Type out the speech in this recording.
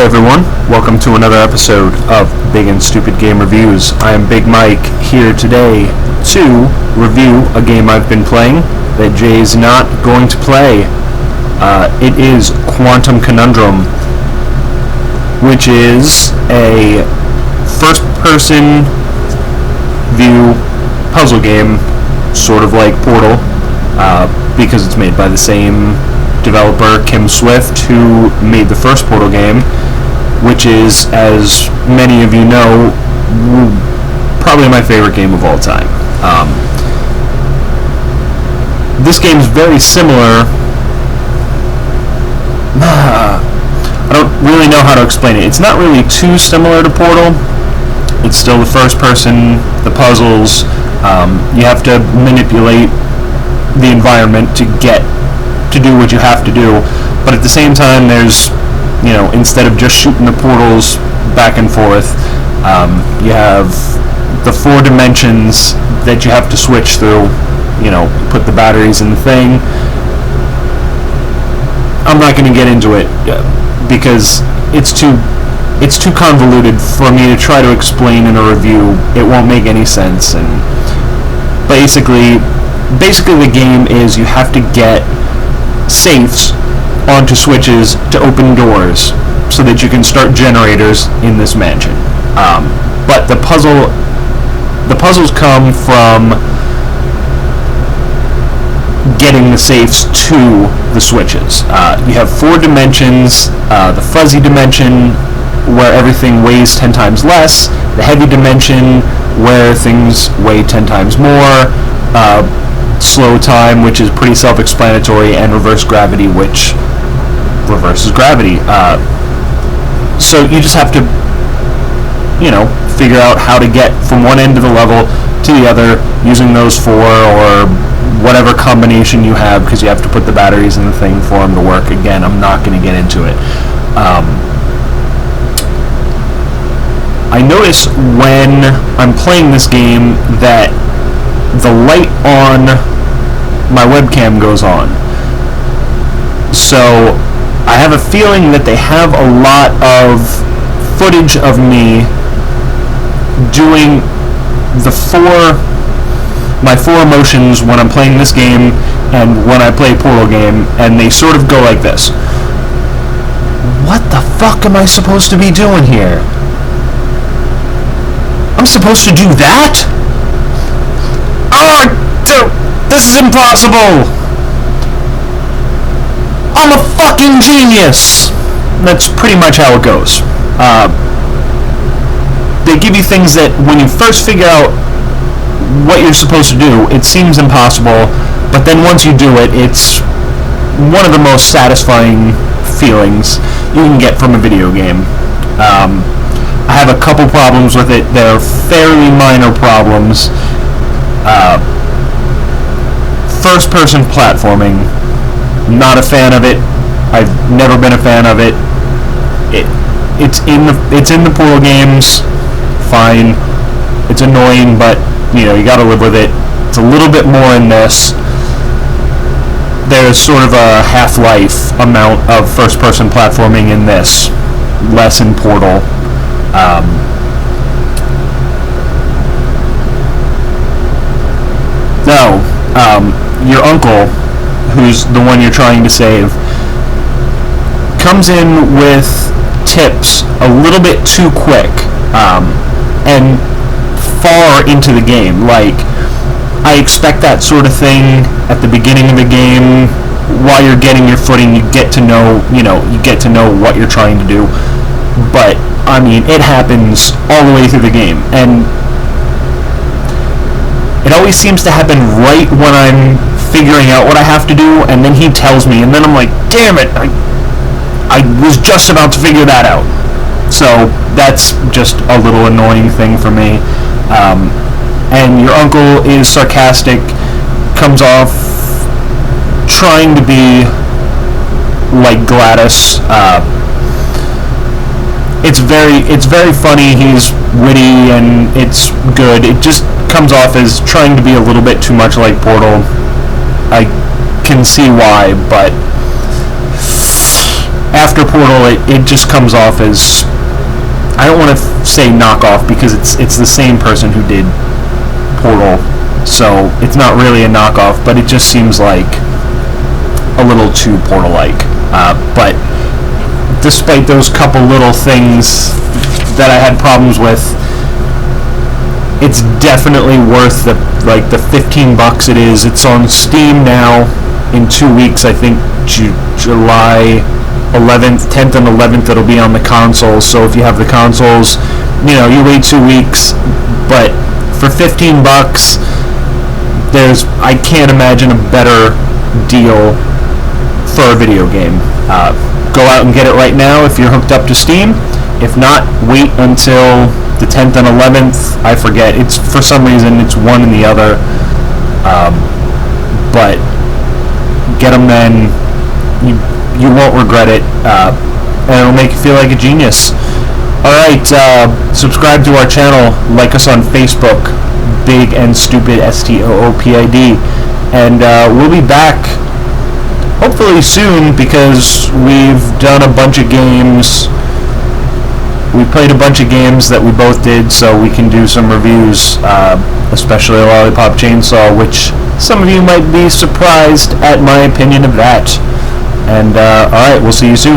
everyone, welcome to another episode of Big and Stupid Game Reviews. I am Big Mike here today to review a game I've been playing that Jay is not going to play. It is Quantum Conundrum, which is a first-person view puzzle game, sort of like Portal, because it's made by the same developer, Kim Swift, who made the first Portal game, which is, as many of you know, probably my favorite game of all time. This game is very similar. I don't really know how to explain it. It's not really too similar to Portal. It's still the first person, the puzzles. You have to manipulate the environment to do what you have to do, but at the same time there's, instead of just shooting the portals back and forth, you have the 4 dimensions that you have to switch through. Put the batteries in the thing. I'm not going to get into it because it's too convoluted for me to try to explain in a review. It won't make any sense. And basically the game is you have to get safes onto switches to open doors so that you can start generators in this mansion. But the puzzles come from getting the safes to the switches. You have 4 dimensions: the fuzzy dimension, where everything weighs 10 times less; the heavy dimension, where things weigh 10 times more; slow time, which is pretty self-explanatory; and reverse gravity, which reverses gravity. So you just have to, figure out how to get from one end of the level to the other using those 4 or whatever combination you have, because you have to put the batteries in the thing for them to work. Again, I'm not going to get into it. I notice when I'm playing this game that the light on my webcam goes on. So I have a feeling that they have a lot of footage of me doing my 4 emotions when I'm playing this game and when I play Portal game, and they sort of go like this. What the fuck am I supposed to be doing here? I'm supposed to do that? Oh, this is impossible! I'm a fucking genius! That's pretty much how it goes. They give you things that when you first figure out what you're supposed to do, it seems impossible, but then once you do it, it's one of the most satisfying feelings you can get from a video game. I have a couple problems with it. They're fairly minor problems. First-person platforming, not a fan of it. I've never been a fan of it. It's in the Portal games. Fine. It's annoying, but you gotta live with it. It's a little bit more in this. There's sort of a Half-Life amount of first-person platforming in this, less in Portal. Your uncle, who's the one you're trying to save, comes in with tips a little bit too quick, and far into the game. Like, I expect that sort of thing at the beginning of the game. While you're getting your footing, you get to know what you're trying to do. But I mean, it happens all the way through the game, and it always seems to happen right when I'm figuring out what I have to do, and then he tells me, and then I'm like, damn it, I was just about to figure that out. So that's just a little annoying thing for me. And your uncle is sarcastic, comes off trying to be like Gladys. It's very funny. He's witty and it's good. It just comes off as trying to be a little bit too much like Portal. I can see why, but after Portal, it just comes off as, I don't want to say knockoff because it's the same person who did Portal, so it's not really a knockoff, but it just seems like a little too Portal-like. But despite those couple little things that I had problems with, it's definitely worth the $15 it is. It's on Steam now. In 2 weeks, I think July 11th, 10th and 11th, it'll be on the consoles. So if you have the consoles, you wait 2 weeks. But for $15, I can't imagine a better deal for a video game. Go out and get it right now if you're hooked up to Steam. If not, wait until the 10th and 11th. I forget. It's, for some reason, it's one and the other. But get them then. You won't regret it. And it'll make you feel like a genius. Alright, subscribe to our channel. Like us on Facebook. Big and Stupid STOOPID. And we'll be back hopefully soon, because we've done a bunch of games. We played a bunch of games that we both did, so we can do some reviews, especially Lollipop Chainsaw, which some of you might be surprised at my opinion of that. And, alright, we'll see you soon.